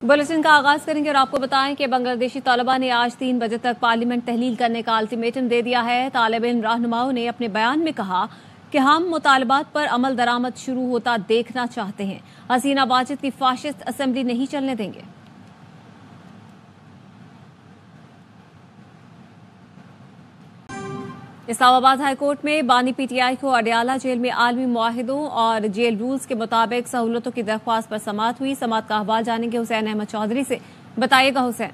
Bulletin का आगाज करेंगे और आपको बताएं कि बांग्लादेशी तालिबान ने आज 3 बजे तक पार्लियामेंट तहलील करने का अल्टीमेटम दे दिया है। तालिब इल्म रहनुमाओं ने अपने बयान में कहा कि हम मुतालबात पर अमल दरामद शुरू होता देखना चाहते हैं। हसीना बाजिद की फाशिस्ट असेंबली नहीं चलने देंगे। इस्लामाबाद हाई कोर्ट में बानी पीटीआई को अडयाला जेल में आलमी मुआहिदों और जेल रूल्स के मुताबिक सहूलतों की दरख्वास्त पर समाअत हुई। समाअत का अहवाल जानेंगे हुसैन अहमद चौधरी से। बताइएगा हुसैन।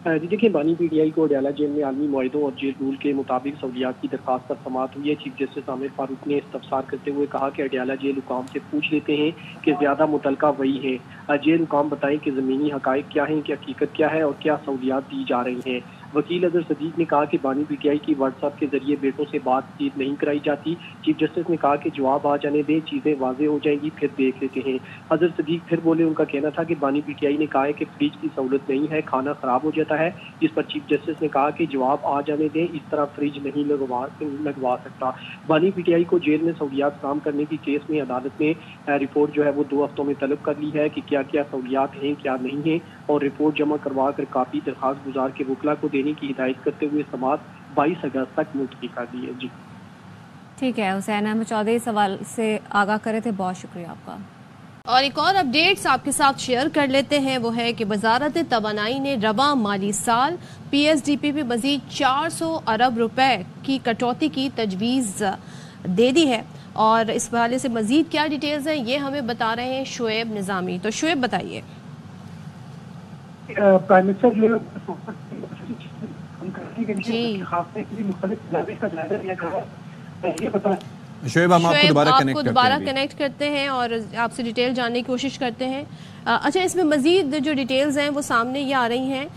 जी देखिए, बानी पीटीआई को अडयाला जेल में आलमी मुआहिदों और जेल रूल के मुताबिक सहूलियात की दरख्वास्त पर समाअत हुई है। चीफ जस्टिस आमिर फारूक ने इस्तफसार करते हुए कहा कि अडयाला जेल हुकाम से पूछ लेते हैं कि ज्यादा मुतलका वही है। जेल हुकाम बताएं कि जमीनी हकायक क्या हैं, क्या हकीकत क्या है और क्या सहूलियात दी जा रही हैं। वकील अजहर सदीक ने कहा कि बानी पीटीआई की व्हाट्सएप के जरिए बेटों से बातचीत नहीं कराई जाती। चीफ जस्टिस ने कहा कि जवाब आ जाने दें, चीजें वाजे हो जाएंगी, फिर देख लेते हैं। अजहर सदीक फिर बोले, उनका कहना था कि बानी पीटीआई ने कहा है कि फ्रिज की सहूलत नहीं है, खाना खराब हो जाता है। इस पर चीफ जस्टिस ने कहा कि जवाब आ जाने दें, इस तरह फ्रिज नहीं लगवा सकता। बानी पीटीआई को जेल में सहूलियात फराहम करने की केस में अदालत ने रिपोर्ट जो है वो 2 हफ्तों में तलब कर ली है कि क्या क्या सहूलियात हैं, क्या नहीं है, और रिपोर्ट जमा करवा कर कापी दरखास्त गुजार के वकला को देने की हिदायत करते हुए समाअत 22 अगस्त तक मुलतवी कर दी है। जी ठीक है, हुसैन अहमद चौधरी सवाल से आगाह करे थे, बहुत शुक्रिया आपका। और एक और अपडेट्स आपके साथ शेयर कर लेते हैं, वो है कि वजारत तवानाई ने रवा माली साल पीएसडीपी में मजीद 400 अरब रुपए की कटौती की तजवीज़ दे दी है। और इस हवाले से मजीद क्या डिटेल्स हैं ये हमें बता रहे हैं शुएब निज़ामी। तो शुएब बताइए। प्राइम मिनिस्टर जो शोएब आपको दोबारा कनेक्ट करते हैं और आपसे डिटेल जानने की कोशिश करते हैं। अच्छा, इसमें मजीद जो डिटेल्स हैं वो सामने ये आ रही हैं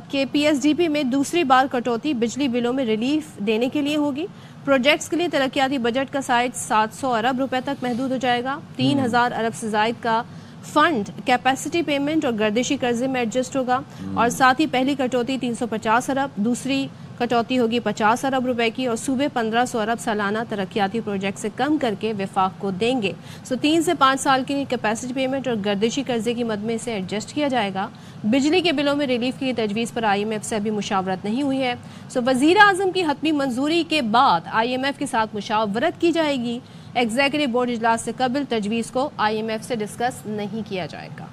कि पीएसडीपी में दूसरी बार कटौती बिजली बिलों में रिलीफ देने के लिए होगी। प्रोजेक्ट्स के लिए तरक्याती बजट का साइज 700 अरब रुपए तक महदूद हो जाएगा। 3000 अरब से जायद का फंड कैपेसिटी पेमेंट और गर्दिशी कर्जे में एडजस्ट होगा। और साथ ही पहली कटौती 350 अरब, दूसरी कटौती होगी 50 अरब रुपए की और सूबे 1500 अरब सालाना तरक्याती प्रोजेक्ट से कम करके विफाक को देंगे। 3 से 5 साल के लिए कैपेसिटी पेमेंट और गर्दिशी कर्जे की मद में से एडजस्ट किया जाएगा। बिजली के बिलों में रिलीफ की तजवीज़ पर IMF से अभी मुशावरत नहीं हुई है। वज़ीर आज़म की हतमी मंजूरी के बाद IMF के साथ मुशावरत की जाएगी। एग्जीक्यूटिव बोर्ड इजलास से कबल तजवीज़ को IMF से डिस्कस नहीं किया जाएगा।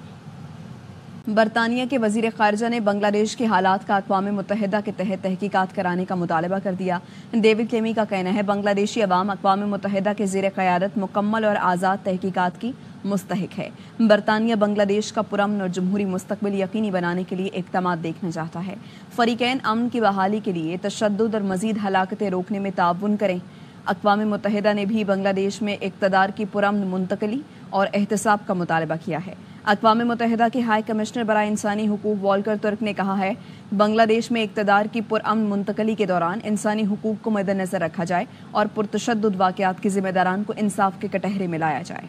बरतानिया के वजीर खारजा ने बांग्लादेश के हालात का अक़वाम मुत्तहिदा के तहत तहकीकात कराने का मुतालबा कर दिया। डेविड क्लेमी का कहना है बांग्लादेशी अवाम अक़वाम मुत्तहिदा के ज़ेर क़यादत मुकम्मल और आज़ाद तहकीकात की मुस्तहिक है। बरतानिया बांग्लादेश का पुरअमन और जमहूरी मुस्तक़बिल यकीनी बनाने के लिए इक़दामात देखना चाहता है। फ़रीक़ैन अमन की बहाली के लिए तशद्दुद और मज़ीद हलाकतें रोकने में ताउन करें। अक़वाम मुत्तहिदा ने भी बांग्लादेश में इक़्तिदार की पुरअमन मुंतक़ली और एहतसाब का मुतालबा किया है। अक़वाम मुत्तहिदा के हाई कमिश्नर बराए इंसानी हुकूक़ वॉल्कर तुर्क ने कहा है बांग्लादेश में इक़्तिदार की पुरअमन मुंतक़ली के दौरान इंसानी हुकूक़ को मद्देनज़र रखा जाए और पुरतशद्दुद वाक़यात के ज़िम्मेदारान को इंसाफ के कटहरे में लाया जाए।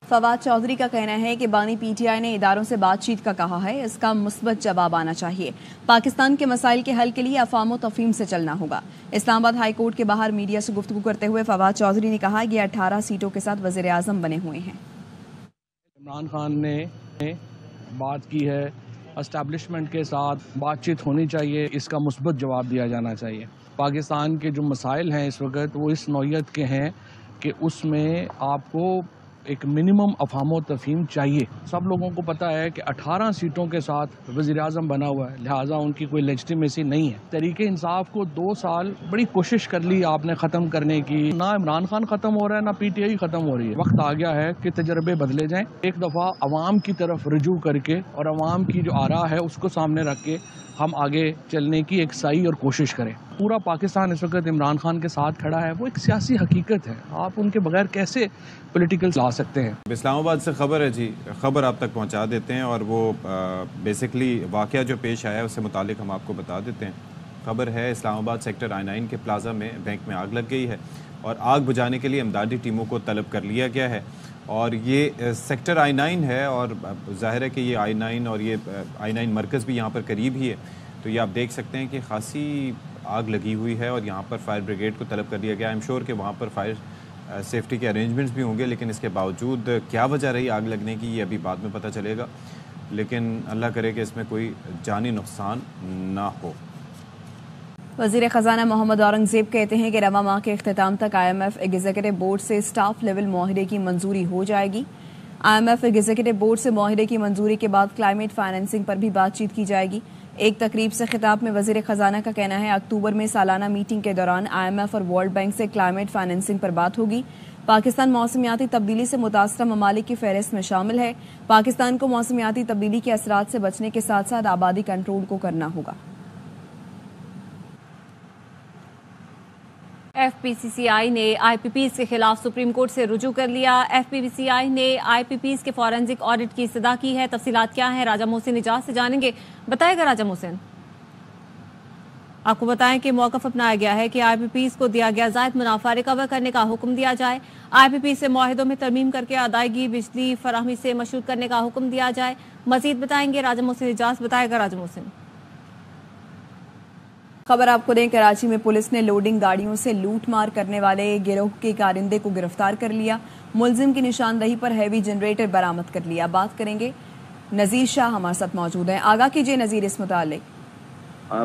फवाद चौधरी का कहना है कि बानी पीटीआई ने इदारों से बातचीत का कहा है, इसका मुस्बत जवाब आना चाहिए। पाकिस्तान के मसाइल के हल के लिए अफ़ाम तफ़हीम से चलना होगा। इस्लामाबाद हाई कोर्ट के बाहर मीडिया से गुफ्तगू करते हुए फवाद चौधरी ने कहा कि 18 सीटों के साथ वज़ीर आज़म बने हुए हैं। इमरान खान ने बात की है, एस्टैब्लिशमेंट के साथ बातचीत होनी चाहिए, इसका मुस्बत जवाब दिया जाना चाहिए। पाकिस्तान के जो मसाइल हैं इस वक्त वो इस नौइयत के हैं कि उसमें आपको एक मिनिमम अफ़हाम तफ़हीम चाहिए। सब लोगों को पता है कि 18 सीटों के साथ वज़ीर आज़म बना हुआ है, लिहाजा उनकी कोई लेजिटिमेसी नहीं है। तहरीके इंसाफ को 2 साल बड़ी कोशिश कर ली आपने ख़त्म करने की, ना इमरान खान ख़त्म हो रहा है ना PTI ख़त्म हो रही है। वक्त आ गया है कि तजर्बे बदले जाएं, एक दफ़ा अवाम की तरफ रुजू करके और अवाम की जो आरा है उसको सामने रख के हम आगे चलने की एक सही और कोशिश करें। पूरा पाकिस्तान इस वक्त इमरान खान के साथ खड़ा है, वो एक सियासी हकीकत है, आप उनके बगैर कैसे पॉलिटिकल ला सकते हैं। इस्लामाबाद से खबर है जी, खबर आप तक पहुंचा देते हैं और वो बेसिकली वाक़या जो पेश आया है उससे मुतालिक हम आपको बता देते हैं। खबर है इस्लामाबाद सेक्टर I9 के प्लाजा में बैंक में आग लग गई है और आग बुझाने के लिए इमदादी टीमों को तलब कर लिया गया है। और ये सेक्टर I9 है और ज़ाहिर है कि ये I9 और ये I9 मरकज़ भी यहाँ पर करीब ही है, तो ये आप देख सकते हैं कि खासी आग लगी हुई है और यहाँ पर फायर ब्रिगेड को तलब कर दिया गया। आई एम श्योर कि वहाँ पर फायर सेफ्टी के अरेंजमेंट्स भी होंगे, लेकिन इसके बावजूद क्या वजह रही आग लगने की ये अभी बाद में पता चलेगा, लेकिन अल्लाह करे कि इसमें कोई जानी नुकसान ना हो। वज़ीर ख़ज़ाना मोहम्मद औरंगज़ेब कहते हैं कि रवा माह के इख्तिताम तक IMF एग्जीक्यूटिव बोर्ड से स्टाफ लेवल मुआहदे की मंजूरी हो जाएगी। IMF एग्जीक्यूटिव बोर्ड से मुआहदे की मंजूरी के बाद क्लाइमेट फाइनेंसिंग पर भी बातचीत की जाएगी। एक तकरीब से खिताब में वज़ीर ख़ज़ाना का कहना है अक्टूबर में सालाना मीटिंग के दौरान IMF और वर्ल्ड बैंक से क्लाइमेट फाइनेंसिंग पर बात होगी। पाकिस्तान मौसमियाती तब्दीली से मुतासरा ममालिक की फहरिस्त में शामिल है। पाकिस्तान को मौसमियाती तब्दीली के असरात से बचने के साथ साथ आबादी कंट्रोल को करना होगा। FPCCI ने IPPs के खिलाफ सुप्रीम कोर्ट से रुजू कर लिया। FPCCI ने IPPs के फॉरेंसिक ऑडिट की इस्तदा की है। तफसीलात क्या हैं, राजा मोहसिन इजाज से जानेंगे। बताएगा राजा मोहसिन। आपको बताएं कि मौक़िफ़ अपनाया गया है कि IPPs को दिया गया ज़ायद मुनाफा रिकवर करने का हुक्म दिया जाए। IPP से मुआहिदों में तरमीम करके अदायगी बिजली फराहमी से मशरूत करने का हुक्म दिया जाए। मजीद बताएंगे राजा मोहसिन इजाज। बताएगा राजा मोहसिन। खबर आपको दें, कराची में पुलिस ने लोडिंग गाड़ियों से लूट मार करने वाले गिरोह के कारिंदे को गिरफ्तार कर लिया। मुलजिम की निशानदही पर हैवी जनरेटर बरामद कर लिया। बात करेंगे, नज़ीर शाह हमारे साथ मौजूद हैं। आगाह कीजिए नज़ीर इस मुतालिक।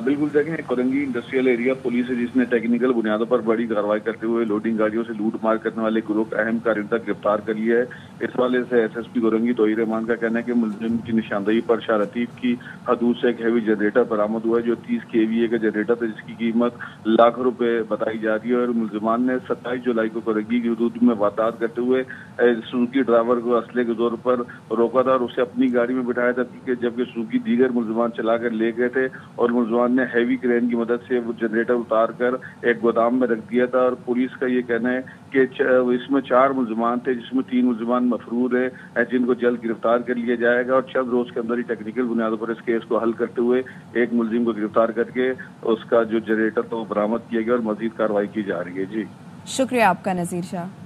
बिल्कुल देखें, कोरंगी इंडस्ट्रियल एरिया पुलिस है जिसने टेक्निकल बुनियादों पर बड़ी कार्रवाई करते हुए लोडिंग गाड़ियों से लूट मार करने वाले ग्रुप का अहम कारिंदा गिरफ्तार कर लिया है। इस वाले से SSP कोरंगी तोहीर रहमान का कहना है कि मुलजिम की निशानदही पर शाह रतीफ की हदूद से एक हैवी जनरेटर बरामद हुआ है जो 30 kVA का जनरेटर था जिसकी कीमत लाख रुपए बताई जा रही है। और मुलजिमान ने 27 जुलाई को कोरंगी की हदूद में वारदात करते हुए सुजुकी ड्राइवर को असले के तौर पर रोका था और उसे अपनी गाड़ी में बिठाया था, जबकि सुजुकी दीगर मुलजिमान चलाकर ले गए थे और मुलजिमान ने हैवी क्रेन की मदद से वो जनरेटर उतार कर एक गोदाम में रख दिया था। और पुलिस का ये कहना है कि इसमें 4 मुलजिमान थे जिसमें 3 मुलजिमान मफरूर है जिनको जल्द गिरफ्तार कर लिया जाएगा और चंद रोज के अंदर ही टेक्निकल बुनियादों पर इस केस को हल करते हुए एक मुलजिम को गिरफ्तार करके उसका जो जनरेटर था वो बरामद किया गया और मजीद कार्रवाई की जा रही है। जी शुक्रिया आपका नज़ीर शाह।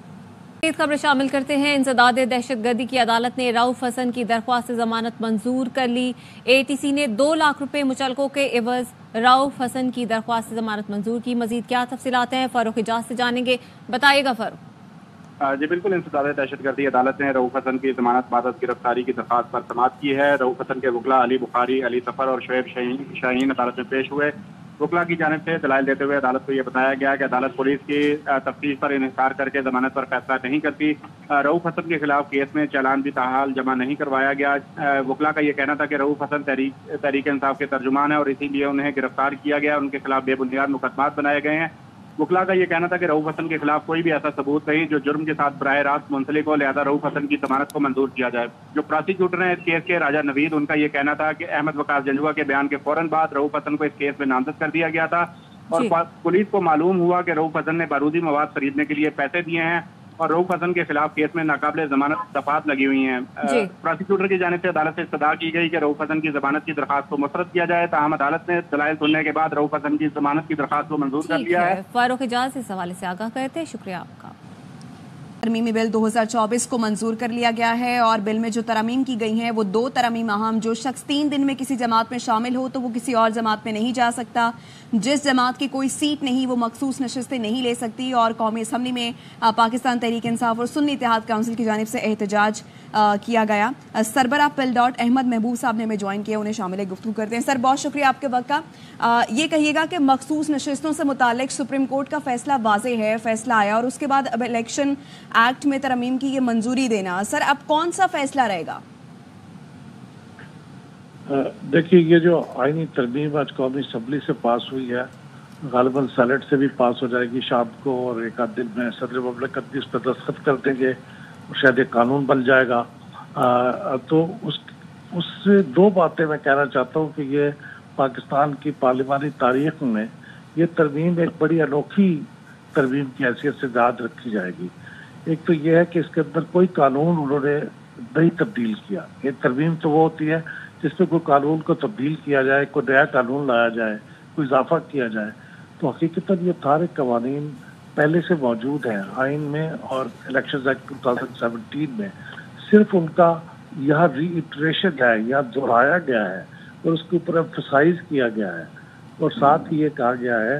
खबर शामिल करते हैं। इंसदाद दहशतगर्दी की अदालत ने रऊफ हसन की दरख्वास्त से जमानत मंजूर कर ली। ATC ने 2 लाख रुपए मुचलकों के एवज रऊफ हसन की दरख्वास्त से जमानत मंजूर की। मजीद क्या तफसीलात हैं, फारूक इजाज से जानेंगे। बताइएगा फारूक। जी बिल्कुल, इंसदाद दहशतगर्दी अदालत ने रऊफ हसन की जमानत बाद गिरफ्तारी की दरख्वास्त पर समाअत की है। रऊफ हसन के वकला अली बुखारी, अली सफर और शोएब शाहीन अदालत में पेश हुए। वकला की जानिब से दलाइल देते हुए अदालत को यह बताया गया कि अदालत पुलिस की तफ्तीश पर इन्कार करके जमानत पर फैसला नहीं करती। रऊफ हसन के खिलाफ केस में चालान भी ताहाल जमा नहीं करवाया गया। वकला का यह कहना था कि रऊफ हसन तहरीक इंसाफ के तर्जुमान है और इसीलिए उन्हें गिरफ्तार किया गया, उनके खिलाफ बेबुनियाद मुकदमात बनाए गए हैं। वकला का यह कहना था कि रऊफ हसन के खिलाफ कोई भी ऐसा सबूत नहीं जो जुर्म के साथ बराह रास्त मुंसलिक हो, लिहाजा रऊफ हसन की जमानत को मंजूर किया जाए। जो प्रोसिक्यूटर हैं इस केस के राजा नवीद, उनका यह कहना था कि अहमद वकास जंजुआ के बयान के फौरन बाद रऊफ हसन को इस केस में नामजद कर दिया गया था और पुलिस को मालूम हुआ कि रऊफ हसन ने बारूदी मवाद खरीदने के लिए पैसे दिए हैं और रऊफ हसन के खिलाफ केस में नाकाबिले जमानत दफात लगी हुई हैं। प्रोसिक्यूटर की जानिब से अदालत से इस्तदा की गई कि रऊफ हसन की जमानत की दरखास्त को मुस्तरद किया जाए। ताहम अदालत ने दलाइल सुनने के बाद रऊफ हसन की जमानत की दरखास्त को मंजूर कर लिया है। फारूक इजाज इस हवाले से आगाह करते हैं, शुक्रिया आपका। तरमीमी बिल 2024 को मंजूर कर लिया गया है और बिल में जो तरमीम की गई हैं वो 2 तरमीम अहम। जो शख्स 3 दिन में किसी जमात में शामिल हो तो वो किसी और जमात में नहीं जा सकता। जिस जमात की कोई सीट नहीं वो मखसूस नशिस्तें नहीं ले सकती। और कौमी असम्बली में पाकिस्तान तहरीक इंसाफ और सुन्नी इत्तेहाद काउंसिल की जानिब से एहतजाज किया गया। सरबराह पिलडॉट अहमद महबूब साहब ने हमें ज्वाइन किया, उन्हें शामिल गुफ्तगू करते हैं। सर बहुत शुक्रिया आपके वक्त का। ये कहिएगा कि मखसूस नशिस्तों से मुतालिक सुप्रीम कोर्ट का फैसला वाज़ेह है, फैसला आया और उसके बाद अब इलेक्शन एक्ट में तरमीम की ये मंजूरी देना, सर अब कौन सा फैसला रहेगा? देखिए, ये जो आईनी तरमीम आज कौमी असम्बली से पास हुई है, गालिबन सेनेट से भी पास हो जाएगी शाम को और एक आध दिन में सदर मुमलिकत भी उस पर दस्तखत कर देंगे और शायद एक कानून बन जाएगा। तो उससे 2 बातें मैं कहना चाहता हूँ कि ये पाकिस्तान की पार्लिमानी तारीख में ये तरमीम एक बड़ी अनोखी तरमीम की हैसियत से याद रखी जाएगी। एक तो ये है कि इसके अंदर कोई कानून उन्होंने नहीं तब्दील किया। एक तरमीम तो वो होती है जिसमें कोई कानून को तब्दील किया जाए, कोई नया कानून लाया जाए, कोई इजाफा किया जाए। तो हकीकतन ये सारे कवानीन पहले से मौजूद हैं आइन में और इलेक्शन एक्ट 2017 में, सिर्फ उनका यहाँ रीइटरेशन है, यहाँ दोहराया गया है और उसके ऊपर एम्फसाइज किया गया है और साथ ही ये कहा गया है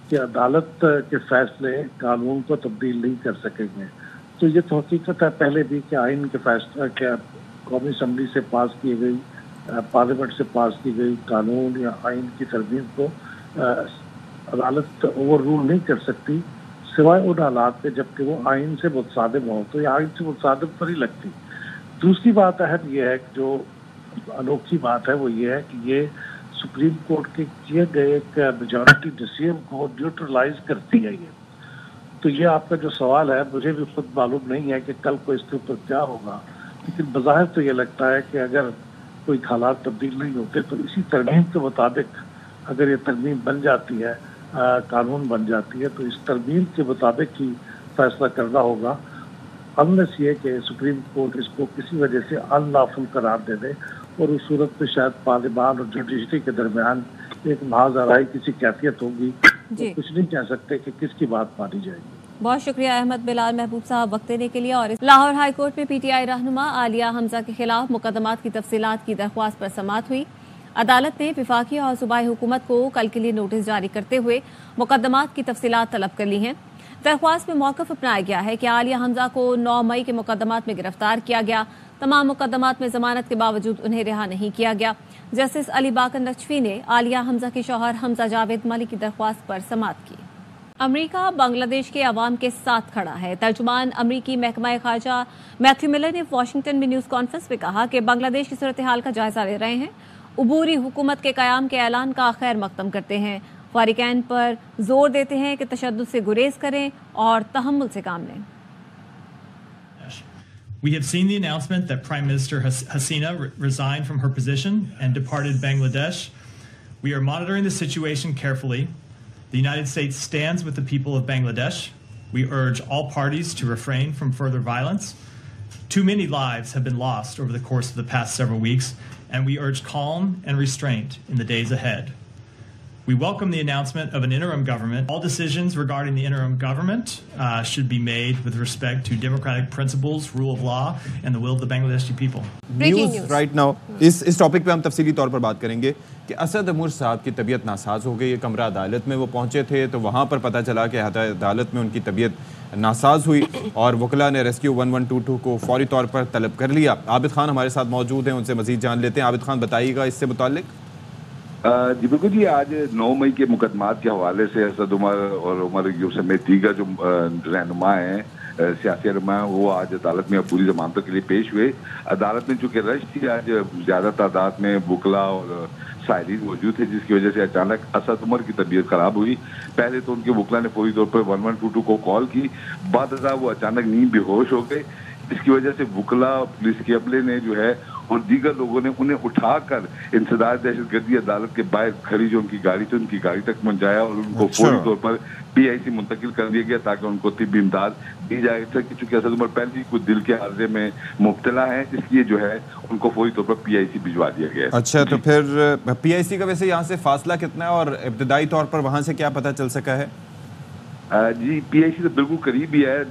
کہ عدالت کے فیصلے قانون کو تبدیل نہیں کر سکیں گے. تو یہ تو حقیقت ہے پہلے بھی کہ آئین کے فیصلہ کیا قومی اسمبلی سے پاس کی گئی پارلیمنٹ سے پاس کی گئی قانون یا آئین کی ترمیم کو عدالت اوور رول نہیں کر سکتی سوائے ان حالات میں جبکہ وہ آئین سے متصادم ہو تو یہ آئین سے متصادم پر ہی لگتی. دوسری بات اہم یہ ہے جو انوکھی بات ہے وہ یہ ہے کہ یہ سپریم کورٹ کے کیے گئے ایک میجورٹی ڈیسیژن کو نیوٹرلائز کرتی ہے. یہ تو یہ آپ کا جو سوال ہے مجھے بھی خود معلوم نہیں ہے کہ کل کو اس کے اوپر کیا ہوگا، لیکن بظاہر تو یہ لگتا ہے کہ اگر کوئی حالات تبدیل نہیں ہوتے تو اسی ترمیم کے مطابق اگر یہ ترمیم بن جاتی ہے قانون بن جاتی ہے تو اس ترمیم کے مطابق ہی فیصلہ کرنا ہوگا، انلیس یہ کہ سپریم کورٹ اس کو کسی وجہ سے ان لافل قرار دے دے اور اس صورت میں شاید پارلیمان اور جوڈیشری کے درمیان ایک محاذ آرائی کسی کیفیت ہوگی. کچھ نہیں کہہ سکتے کہ کس کی بات مانی جائے گی. بہت شکریہ احمد بلال محبوب صاحب وقت دینے کے لیے. اور لاہور ہائی کورٹ میں پی ٹی آئی رہنما عالیہ حمزہ کے خلاف مقدمات کی تفصیلات کی درخواست پر سماعت ہوئی. عدالت نے وفاقی اور صوبائی حکومت کو کل کے لیے نوٹس جاری کرتے ہوئے مقدمات کی تفصیلات طلب کر لی ہیں. درخواست میں موقف اپنایا گیا ہے کہ عالیہ حمزہ کو 9 مئی کے مقدمات میں گرفتار کیا گیا. تمام مقدمات میں ضمانت کے باوجود انہیں رہا نہیں کیا گیا. جسٹس علی باقر نقشوی نے عالیہ حمزہ کے شوہر حمزہ جاوید ملک کی درخواست پر سماعت کی. امریکہ بنگلہ دیش کے عوام کے ساتھ کھڑا ہے. ترجمان امریکی محکمہ خارجہ میتھیو ملر نے واشنگٹن میں نیوز کانفرنس میں کہا کہ بنگلہ دیش کی صورتحال کا جائزہ لے رہے ہیں، عبوری حکومت کے قیام کے اعلان کا خیر مقدم کرتے ہیں، فارقین پر زور دیتے ہیں کہ تشدد سے گریز کریں اور تحمل سے کام لیں. We have seen the announcement that Prime Minister Hasina resigned from her position and departed Bangladesh. We are monitoring the situation carefully. The United States stands with the people of Bangladesh. We urge all parties to refrain from further violence. Too many lives have been lost over the course of the past several weeks, and we urge calm and restraint in the days ahead. We welcome the announcement of an interim government. All decisions regarding the interim government should be made with respect to democratic principles, rule of law, and the will of the Bangladeshi people. News right now. Us topic پہ ہم تفصیلی طور پر بات کریں گے کہ اسد عمر صاحب کی طبیعت ناساز ہو گئی ہے. کمرہ عدالت میں وہ پہنچے تھے تو وہاں پر پتہ چلا کہ عدالت میں ان کی طبیعت ناساز ہوئی اور وکلاء نے ریسکیو 1122 کو فوری طور پر طلب کر لیا. عابد خان ہمارے ساتھ موجود ہیں، ان سے مزید جان لیتے ہیں. عابد خان بتائیے گا اس سے متعلق. جی بالکل جی، آج 9 مئی کے مقدمات کے حوالے سے اسد عمر اور عمر ایوب سمیت دیگر جو رہنما ہیں سیاسی رہنما ہیں وہ آج عدالت میں پوری ضمانتوں کے لیے پیش ہوئے. عدالت میں چونکہ رش تھی آج زیادہ تعداد میں وکلاء اور سائلین موجود تھے جس کی وجہ سے اچانک اسد عمر کی طبیعت خراب ہوئی. پہلے تو ان کے وکلاء نے فوری طور پر 1122 کو کال کی، بعد ازاں وہ اچانک نیند بے ہوش ہو گئے جس کی وجہ سے وکلاء پولیس کے عملے نے جو ہے اور دیگر لوگوں نے انہیں اٹھا کر انسداد دہشت گردی عدالت کے باہر کھڑی جو ان کی گاڑی تھی ان کی گاڑی تک پہنچایا اور ان کو فوری طور پر PIC منتقل کر دیا گیا تاکہ ان کو طبی امداد دی جائے. چونکہ اسد عمر پہلے ہی کچھ دل کے عارضے میں مبتلا ہیں اس لیے جو ہے ان کو فوری طور پر PIC بھجوا دیا گیا. اچھا، تو پھر PIC کا ویسے یہاں سے فاصلہ کتنا ہے اور ابتدائی طور پر وہاں سے کیا پتہ چل سکا ہے؟ جی PIC تو بالکل قریب ہی ہے،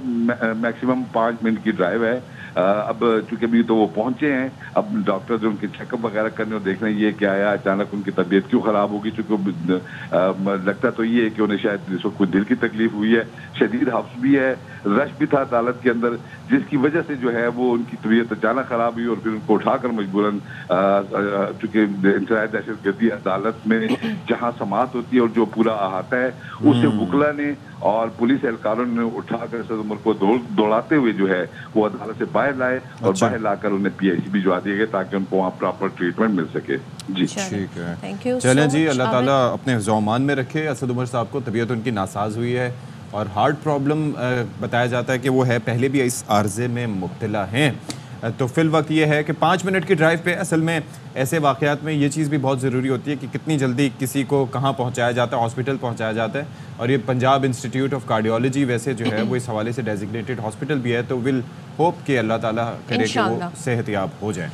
میکسیمم 5 منٹ کی ڈرائیو ہے. اب چونکہ ابھی تو وہ پہنچے ہیں، اب ڈاکٹر جو ان کے چیک اپ وغیرہ کرنے اور دیکھنا یہ کیا ہے اچانک ان کی طبیعت کیوں خراب ہوگی. چونکہ لگتا تو یہ ہے کہ انہیں شاید اس وقت کوئی دل کی تکلیف ہوئی ہے، شدید حفظ بھی ہے، رش بھی تھا عدالت کے اندر جس کی وجہ سے جو ہے وہ ان کی طبیعت اچانک خراب ہوئی اور پھر ان کو اٹھا کر مجبوراً چونکہ انسداد دہشت گردی عدالت میں جہاں سماعت ہوتی ہے اور جو پورا احاطہ ہے اسے وکلاء نے اور پولیس اہلکاروں نے اٹھا کر اسد عمر کو دوڑاتے ہوئے جو ہے وہ عدالت سے باہر لائے اور باہر لا کر انہیں PIC بھجوا دیا گیا تاکہ ان کو وہاں پراپر ٹریٹمنٹ مل سکے. جی ٹھیک ہے، چلیں جی، اللہ تعالیٰ اپنے ذومان میں رکھے. اسد عمر صاحب کو طبیعت ان کی ناساز ہوئی ہے اور ہارٹ پرابلم بتایا جاتا ہے کہ وہ ہے، پہلے بھی اس عارضے میں مبتلا ہیں. تو فی الوقت یہ ہے کہ 5 منٹ کی ڈرائیو پہ اصل میں ایسے واقعات میں یہ چیز بھی بہت ضروری ہوتی ہے کہ کتنی جلدی کسی کو کہاں پہنچایا جاتا ہے، ہاسپٹل پہنچایا جاتا ہے. اور یہ پنجاب انسٹیٹیوٹ آف کارڈیولوجی ویسے جو ہے وہ اس حوالے سے ڈیزگنیٹڈ ہاسپٹل بھی ہے، تو ول ہوپ کہ اللہ تعالیٰ کرے کہ وہ صحت یاب ہو جائیں.